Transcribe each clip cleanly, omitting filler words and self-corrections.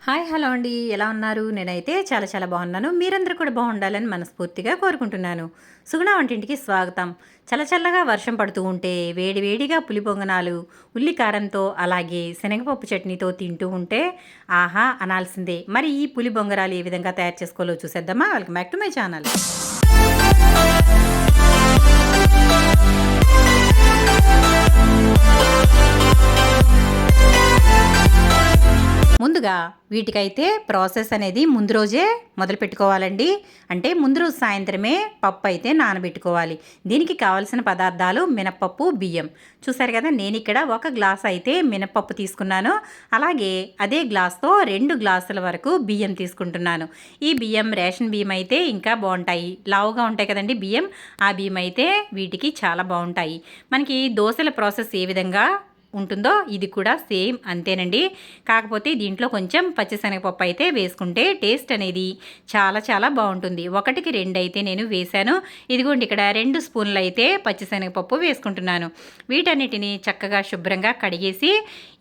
Hi hello అండి. ఎలా ఉన్నారు? నేనైతే చాలా చాలా బాగున్నాను. మీరందరూ కూడా బాగుండాలని మనస్ఫూర్తిగా కోరుకుంటున్నాను. సుగుణ వంటింటికి స్వాగతం. చల్లచల్లగా వర్షం పడుతూ ఉంటే వేడి వేడిగా పులి పొంగనాలు, ఉల్లి కారంతో అలాగే శనగపప్పు చట్నీతో తింటూ ఉంటే ఆహా అనాల్సిందే. మరి ఈ పులి బొంగరాలు ఏ విధంగా తయారు చేసుకోవాలో చూసేద్దామా? Welcome back to my channel. ముందుగా వీటికైతే ప్రాసెస్ అనేది ముందు రోజే మొదలు పెట్టుకోవాలండి. అంటే ముందు రోజు సాయంత్రమే పప్పు అయితే నానబెట్టుకోవాలి. దీనికి కావలసిన పదార్థాలు మినపప్పు, బియ్యం. చూసారు కదా, నేను ఇక్కడ 1 గ్లాస్ అయితే మినపప్పు తీసుకున్నాను. అలాగే అదే గ్లాస్తో 2 గ్లాసుల వరకు బియ్యం తీసుకుంటున్నాను. ఈ బియ్యం రేషన్ బియ్యం అయితే ఇంకా బాగుంటాయి. లావుగా ఉంటాయి కదండి బియ్యం. ఆ బియ్యం అయితే వీటికి చాలా బాగుంటాయి. మనకి దోశల ప్రాసెస్ ఏ విధంగా ఉంటుందో ఇది కూడా సేమ్ అంతేనండి. కాకపోతే దీంట్లో కొంచెం పచ్చిశనగపప్పు అయితే వేసుకుంటే టేస్ట్ అనేది చాలా చాలా బాగుంటుంది. 1కి 2 అయితే నేను వేశాను. ఇదిగోండి ఇక్కడ 2 స్పూన్లు అయితే పచ్చిశనగపప్పు వేసుకుంటున్నాను. వీటన్నిటిని చక్కగా శుభ్రంగా కడిగేసి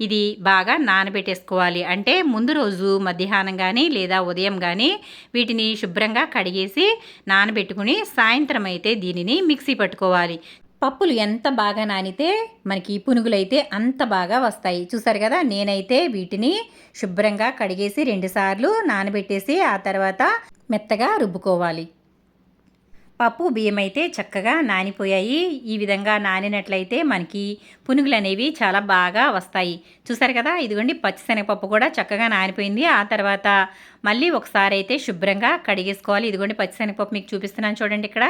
ఇది బాగా నానబెట్టేసుకోవాలి. అంటే ముందు రోజు మధ్యాహ్నం కానీ లేదా ఉదయం కానీ వీటిని శుభ్రంగా కడిగేసి నానబెట్టుకుని సాయంత్రం అయితే దీనిని మిక్సీ పట్టుకోవాలి. పప్పులు ఎంత బాగా నానితే మనకి పునుగులైతే అంత బాగా వస్తాయి. చూసారు కదా, నేనైతే వీటిని శుభ్రంగా కడిగేసి 2 సార్లు నానబెట్టేసి ఆ తర్వాత మెత్తగా రుబ్బుకోవాలి. పప్పు బియ్యం అయితే చక్కగా నానిపోయాయి. ఈ విధంగా నానినట్లయితే మనకి పునుగులు అనేవి చాలా బాగా వస్తాయి. చూసారు కదా, ఇదిగోండి పచ్చిశనగపప్పు కూడా చక్కగా నానిపోయింది. ఆ తర్వాత మళ్ళీ ఒకసారి అయితే శుభ్రంగా కడిగేసుకోవాలి. ఇదిగోండి పచ్చిశనగపప్పు మీకు చూపిస్తున్నాను చూడండి, ఇక్కడ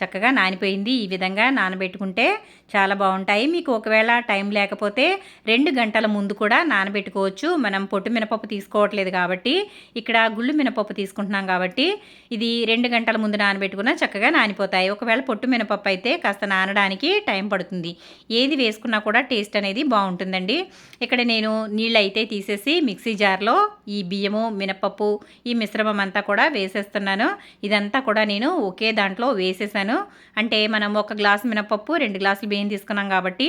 చక్కగా నానిపోయింది. ఈ విధంగా నానబెట్టుకుంటే చాలా బాగుంటాయి. మీకు ఒకవేళ టైం లేకపోతే 2 గంటల ముందు కూడా నానబెట్టుకోవచ్చు. మనం పొట్టు మినపప్పు తీసుకోవట్లేదు కాబట్టి ఇక్కడ గుళ్ళు మినపప్పు తీసుకుంటున్నాం కాబట్టి ఇది 2 గంటల ముందు నానబెట్టుకున్నా చక్కగా నానిపోతాయి. ఒకవేళ పొట్టు మినపప్పు అయితే కాస్త నానడానికి టైం పడుతుంది. ఏది వేసుకున్నా కూడా టేస్ట్ అనేది బాగుంటుందండి. ఇక్కడ నేను నీళ్ళు అయితే తీసేసి మిక్సీ జార్లో ఈ బియ్యము, మినపప్పు, ఈ మిశ్రమం అంతా కూడా వేసేస్తున్నాను. ఇదంతా కూడా నేను ఒకే దాంట్లో వేసేసాను. అంటే మనం 1 గ్లాసు మినపప్పు, 2 గ్లాసులు బియ్యం తీసుకున్నాం కాబట్టి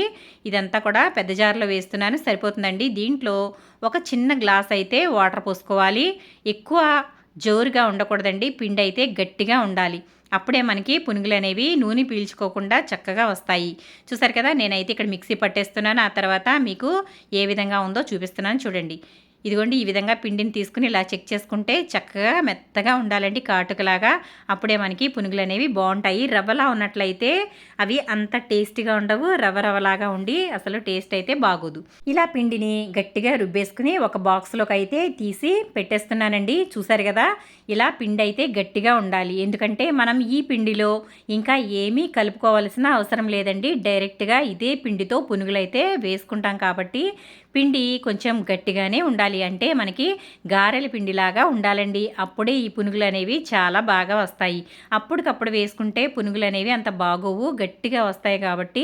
ఇదంతా కూడా పెద్ద జార్లో వేస్తున్నాను, సరిపోతుందండి. దీంట్లో ఒక చిన్న గ్లాస్ అయితే వాటర్ పోసుకోవాలి. ఎక్కువ జోరుగా ఉండకూడదండి, పిండి అయితే గట్టిగా ఉండాలి. అప్పుడే మనకి పునుగులు అనేవి నూనె పీల్చుకోకుండా చక్కగా వస్తాయి. చూసారు కదా, నేనైతే ఇక్కడ మిక్సీ పట్టేస్తున్నాను. ఆ తర్వాత మీకు ఏ విధంగా ఉందో చూపిస్తున్నాను చూడండి. ఇదిగోండి ఈ విధంగా పిండిని తీసుకుని ఇలా చెక్ చేసుకుంటే చక్కగా మెత్తగా ఉండాలండి, కాటుకలాగా. అప్పుడే మనకి పునుగులు అనేవి బాగుంటాయి. రవ్వలా ఉన్నట్లయితే అవి అంత టేస్టీగా ఉండవు. రవ్వ రవ్వలాగా ఉండి అసలు టేస్ట్ అయితే బాగోదు. ఇలా పిండిని గట్టిగా రుబ్బేసుకుని ఒక బాక్స్లోకి అయితే తీసి పెట్టేస్తున్నానండి. చూసారు కదా, ఇలా పిండి అయితే గట్టిగా ఉండాలి. ఎందుకంటే మనం ఈ పిండిలో ఇంకా ఏమీ కలుపుకోవాల్సిన అవసరం లేదండి. డైరెక్ట్గా ఇదే పిండితో పునుగులు అయితే వేసుకుంటాం కాబట్టి పిండి కొంచెం గట్టిగానే ఉండాలి. అంటే మనకి గారెల పిండిలాగా ఉండాలండి. అప్పుడే ఈ పునుగులు అనేవి చాలా బాగా వస్తాయి. అప్పటికప్పుడు వేసుకుంటే పునుగులు అనేవి అంత బాగోవు, గట్టిగా వస్తాయి. కాబట్టి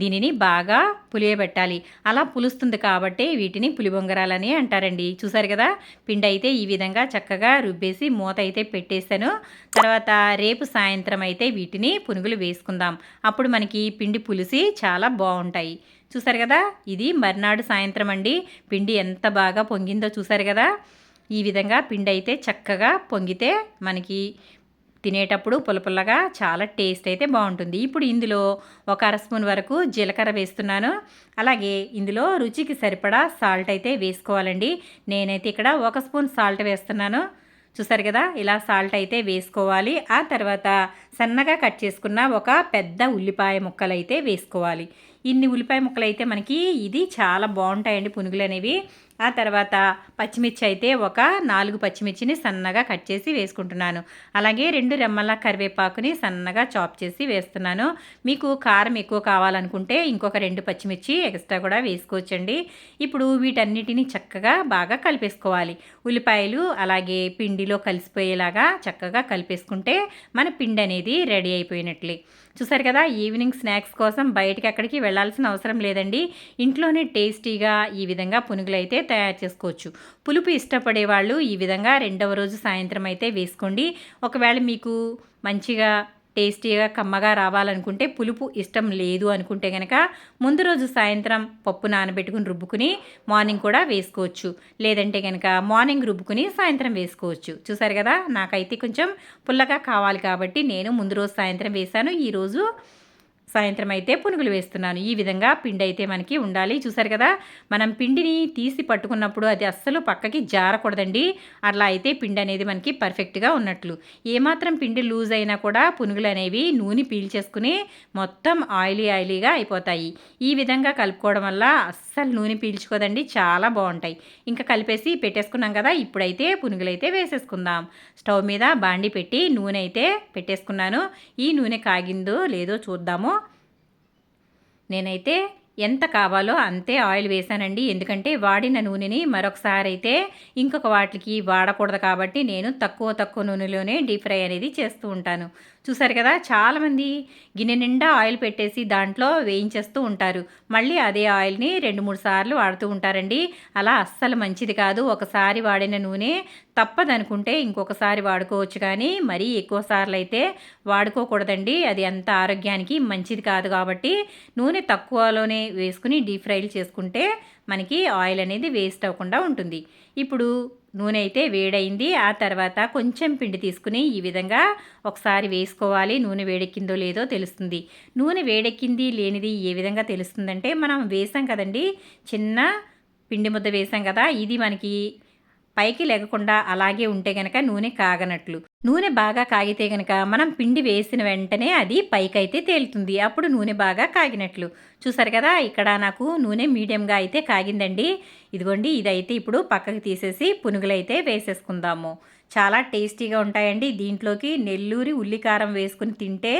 దీనిని బాగా పులియబెట్టాలి. అలా పులుస్తుంది కాబట్టి వీటిని పులిబొంగరాలని అంటారండి. చూసారు కదా, పిండి అయితే ఈ విధంగా చక్కగా రుబ్బేసి మూత అయితే పెట్టేశాను. తర్వాత రేపు సాయంత్రం అయితే వీటిని పునుగులు వేసుకుందాం. అప్పుడు మనకి పిండి పులిసి చాలా బాగుంటాయి. చూసారు కదా, ఇది మర్నాడు సాయంత్రం అండి. పిండి ఎంత బాగా పొంగిందో చూసారు కదా. ఈ విధంగా పిండి అయితే చక్కగా పొంగితే మనకి తినేటప్పుడు పుల్లపుల్లగా చాలా టేస్ట్ అయితే బాగుంటుంది. ఇప్పుడు ఇందులో 1 అర స్పూన్ వరకు జీలకర్ర వేస్తున్నాను. అలాగే ఇందులో రుచికి సరిపడా సాల్ట్ అయితే వేసుకోవాలండి. నేనైతే ఇక్కడ 1 స్పూన్ సాల్ట్ వేస్తున్నాను. చూసారు కదా, ఇలా సాల్ట్ అయితే వేసుకోవాలి. ఆ తర్వాత సన్నగా కట్ చేసుకున్న ఒక పెద్ద ఉల్లిపాయ ముక్కలు అయితే వేసుకోవాలి. ఇన్ని ఉల్లిపాయ ముక్కలు అయితే మనకి ఇది చాలా బాగుంటాయండి పునుగులు అనేవి. ఆ తర్వాత పచ్చిమిర్చి అయితే ఒక 4 పచ్చిమిర్చిని సన్నగా కట్ చేసి వేసుకుంటున్నాను. అలాగే 2 రెమ్మల కరివేపాకుని సన్నగా చాప్ చేసి వేస్తున్నాను. మీకు కారం ఎక్కువ కావాలనుకుంటే ఇంకొక 2 పచ్చిమిర్చి ఎక్స్ట్రా కూడా వేసుకోవచ్చండి. ఇప్పుడు వీటన్నిటిని చక్కగా బాగా కలిపేసుకోవాలి. ఉల్లిపాయలు అలాగే పిండిలో కలిసిపోయేలాగా చక్కగా కలిపేసుకుంటే మన పిండి అనేది రెడీ అయిపోయినట్లే. చూసారు కదా, ఈవినింగ్ స్నాక్స్ కోసం బయటికి ఎక్కడికి వెళ్ళాల్సిన అవసరం లేదండి. ఇంట్లోనే టేస్టీగా ఈ విధంగా పునుగులు అయితే తయారు చేసుకోవచ్చు. పులుపు ఇష్టపడే వాళ్ళు ఈ విధంగా 2వ రోజు సాయంత్రం అయితే వేసుకోండి. ఒకవేళ మీకు మంచిగా టేస్టీగా కమ్మగా రావాలనుకుంటే, పులుపు ఇష్టం లేదు అనుకుంటే గనక ముందు రోజు సాయంత్రం పప్పు నానబెట్టుకుని రుబ్బుకుని మార్నింగ్ కూడా వేసుకోవచ్చు. లేదంటే గనక మార్నింగ్ రుబ్బుకుని సాయంత్రం వేసుకోవచ్చు. చూసారు కదా, నాకైతే కొంచెం పుల్లగా కావాలి కాబట్టి నేను ముందు రోజు సాయంత్రం వేశాను. ఈరోజు సాయంత్రం అయితే పునుగులు వేస్తున్నాను. ఈ విధంగా పిండి అయితే మనకి ఉండాలి. చూసారు కదా, మనం పిండిని తీసి పట్టుకున్నప్పుడు అది అస్సలు పక్కకి జారకూడదండి. అట్లా అయితే పిండి అనేది మనకి పర్ఫెక్ట్గా ఉన్నట్లు. ఏమాత్రం పిండి లూజ్ అయినా కూడా పునుగులు అనేవి నూనె పీల్చేసుకుని మొత్తం ఆయిలీగా అయిపోతాయి. ఈ విధంగా కలుపుకోవడం వల్ల అస్సలు నూనె పీల్చుకోదండి, చాలా బాగుంటాయి. ఇంకా కలిపేసి పెట్టేసుకున్నాం కదా, ఇప్పుడైతే పునుగులు అయితే వేసేసుకుందాం. స్టవ్ మీద బాండి పెట్టి నూనె అయితే పెట్టేసుకున్నాను. ఈ నూనె కాగిందో లేదో చూద్దాము. నేనైతే ఎంత కావాలో అంతే ఆయిల్ వేసానండి. ఎందుకంటే వాడిన నూనెని మరొకసారి అయితే ఇంకొక వాటికి వాడకూడదు కాబట్టి నేను తక్కువ నూనెలోనే డీప్ ఫ్రై అనేది చేస్తూ ఉంటాను. చూసారు కదా, చాలామంది గిన్నె నిండా ఆయిల్ పెట్టేసి దాంట్లో వేయించేస్తూ ఉంటారు. మళ్ళీ అదే ఆయిల్ని 2-3 సార్లు వాడుతూ ఉంటారండి. అలా అస్సలు మంచిది కాదు. ఒకసారి వాడిన నూనె తప్పదనుకుంటే ఇంకొకసారి వాడుకోవచ్చు, కానీ మరీ ఎక్కువ సార్లు అయితే వాడుకోకూడదండి. అది అంత ఆరోగ్యానికి మంచిది కాదు. కాబట్టి నూనె తక్కువలోనే వేసుకుని డీప్ ఫ్రైలు చేసుకుంటే మనకి ఆయిల్ అనేది వేస్ట్ అవ్వకుండా ఉంటుంది. ఇప్పుడు నూనె అయితే వేడైంది. ఆ తర్వాత కొంచెం పిండి తీసుకుని ఈ విధంగా ఒకసారి వేసుకోవాలి. నూనె వేడెక్కిందో లేదో తెలుస్తుంది. నూనె వేడెక్కింది లేనిది ఏ విధంగా తెలుస్తుందంటే, మనం వేసాం కదండి, చిన్న పిండి ముద్ద వేసాం కదా, ఇది మనకి పైకి లెగకుండా అలాగే ఉంటే గనక నూనె కాగనట్లు. నూనె బాగా కాగితే గనక మనం పిండి వేసిన వెంటనే అది పైకైతే తేలుతుంది. అప్పుడు నూనె బాగా కాగినట్లు. చూసారు కదా, ఇక్కడ నాకు నూనె మీడియంగా అయితే కాగిందండి. ఇదిగోండి, ఇదైతే ఇప్పుడు పక్కకి తీసేసి పునుగులైతే వేసేసుకుందాము. చాలా టేస్టీగా ఉంటాయండి. దీంట్లోకి నెల్లూరి ఉల్లికారం వేసుకుని తింటే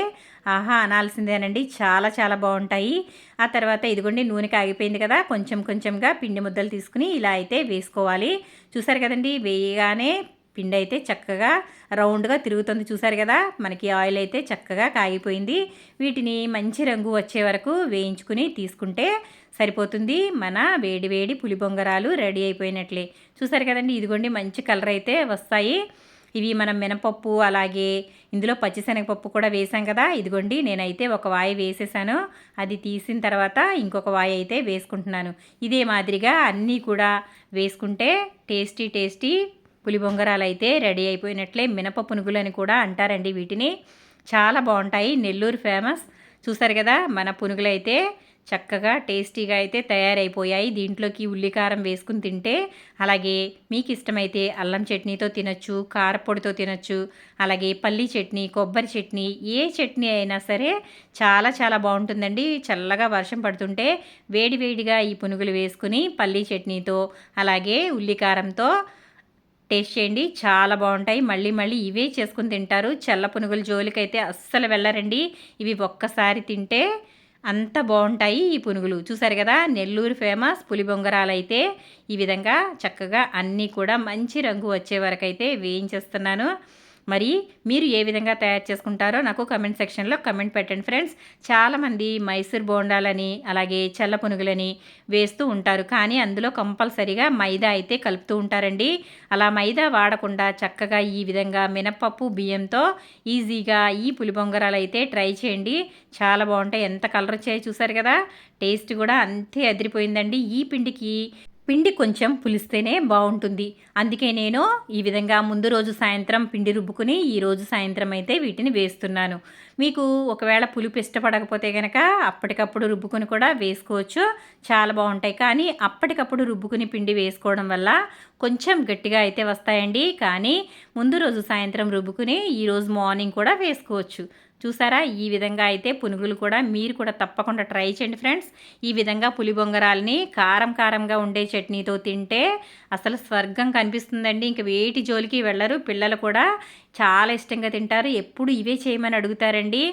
ఆహా అనాల్సిందేనండి. చాలా చాలా బాగుంటాయి. ఆ తర్వాత ఇదిగోండి, నూనె కాగిపోయింది కదా, కొంచెంగా పిండి ముద్దలు తీసుకుని ఇలా అయితే వేసుకోవాలి. చూసారు కదండి, వేయగానే పిండి అయితే చక్కగా రౌండ్గా తిరుగుతుంది. చూసారు కదా, మనకి ఆయిల్ అయితే చక్కగా కాగిపోయింది. వీటిని మంచి రంగు వచ్చే వరకు వేయించుకుని తీసుకుంటే సరిపోతుంది. మన వేడి వేడి పులిబొంగరాలు రెడీ అయిపోయినట్లే. చూసారు కదండి, ఇదిగోండి మంచి కలర్ అయితే వస్తాయి. ఇవి మనం మినపప్పు అలాగే ఇందులో పచ్చిశనగపప్పు కూడా వేసాం కదా. ఇదిగోండి, నేనైతే ఒక వాయి వేసేసాను. అది తీసిన తర్వాత ఇంకొక వాయి అయితే వేసుకుంటున్నాను. ఇదే మాదిరిగా అన్నీ కూడా వేసుకుంటే టేస్టీ పులిబొంగరాలు అయితే రెడీ అయిపోయినట్లే. మినప పునుగులని కూడా అంటారండి వీటిని. చాలా బాగుంటాయి. నెల్లూరు ఫేమస్. చూసారు కదా, మన పునుగులు అయితే చక్కగా టేస్టీగా అయితే తయారైపోయాయి. దీంట్లోకి ఉల్లికారం వేసుకుని తింటే, అలాగే మీకు ఇష్టమైతే అల్లం చట్నీతో తినచ్చు, కారపొడితో తినచ్చు, అలాగే పల్లీ చట్నీ, కొబ్బరి చట్నీ, ఏ చట్నీ అయినా సరే చాలా చాలా బాగుంటుందండి. చల్లగా వర్షం పడుతుంటే వేడిగా ఈ పునుగులు వేసుకుని పల్లీ చట్నీతో అలాగే ఉల్లికారంతో టేస్ట్ చేయండి. చాలా బాగుంటాయి. మళ్ళీ ఇవే చేసుకుని తింటారు. చల్ల పునుగుల జోలికైతే అస్సలు వెళ్ళరండి. ఇవి ఒక్కసారి తింటే అంత బాగుంటాయి ఈ పునుగులు. చూసారు కదా, నెల్లూరు ఫేమస్ పులిబొంగరాలైతే ఈ విధంగా చక్కగా అన్నీ కూడా మంచి రంగు వచ్చే వరకు అయితే వేయించేస్తున్నాను. మరి మీరు ఏ విధంగా తయారు చేసుకుంటారో నాకు కమెంట్ సెక్షన్లో కమెంట్ పెట్టండి ఫ్రెండ్స్. చాలామంది మైసూర్ బోండాలని అలాగే చల్ల పునుగులని వేస్తూ ఉంటారు, కానీ అందులో కంపల్సరీగా మైదా అయితే కలుపుతూ ఉంటారండి. అలా మైదా వాడకుండా చక్కగా ఈ విధంగా మినపప్పు బియ్యంతో ఈజీగా ఈ పులిబొంగరాలు అయితే ట్రై చేయండి. చాలా బాగుంటాయి. ఎంత కలర్ వచ్చాయో చూసారు కదా, టేస్ట్ కూడా అంతే అదిరిపోయిందండి. ఈ పిండి కొంచెం పులిస్తేనే బాగుంటుంది. అందుకే నేను ఈ విధంగా ముందు రోజు సాయంత్రం పిండి రుబ్బుకుని ఈరోజు సాయంత్రం అయితే వీటిని వేస్తున్నాను. మీకు ఒకవేళ పులుపు ఇష్టపడకపోతే కనుక అప్పటికప్పుడు రుబ్బుకుని కూడా వేసుకోవచ్చు. చాలా బాగుంటాయి. కానీ అప్పటికప్పుడు రుబ్బుకుని పిండి వేసుకోవడం వల్ల కొంచెం గట్టిగా అయితే వస్తాయండి. కానీ ముందు రోజు సాయంత్రం రుబ్బుకుని ఈరోజు మార్నింగ్ కూడా వేసుకోవచ్చు. చూసారా, ఈ విధంగా అయితే పునుగులు కూడా మీరు కూడా తప్పకుండా ట్రై చేయండి ఫ్రెండ్స్. ఈ విధంగా పులిబొంగరాలని కారంగా ఉండే చట్నీతో తింటే అసలు స్వర్గం కనిపిస్తుందండి. ఇంక వేటి జోలికి వెళ్ళరు. పిల్లలు కూడా చాలా ఇష్టంగా తింటారు. ఎప్పుడు ఇవే చేయమని అడుగుతారండి.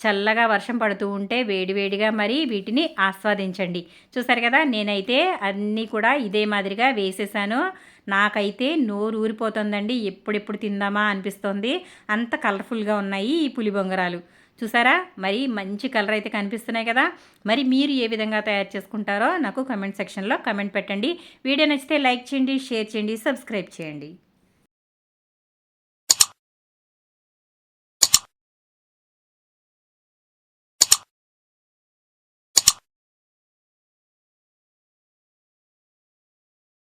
చల్లగా వర్షం పడుతూ ఉంటే వేడిగా మరి వీటిని ఆస్వాదించండి. చూసారు కదా, నేనైతే అన్నీ కూడా ఇదే మాదిరిగా వేసేసాను. నాకైతే నోరు ఊరిపోతుందండి. ఎప్పుడెప్పుడు తిందామా అనిపిస్తుంది. అంత కలర్ఫుల్గా ఉన్నాయి ఈ పులిబొంగరాలు. చూసారా, మరి మంచి కలర్ అయితే కనిపిస్తున్నాయి కదా. మరి మీరు ఏ విధంగా తయారు చేసుకుంటారో నాకు కమెంట్ సెక్షన్లో కమెంట్ పెట్టండి. వీడియో నచ్చితే లైక్ చేయండి, షేర్ చేయండి, సబ్స్క్రైబ్ చేయండి.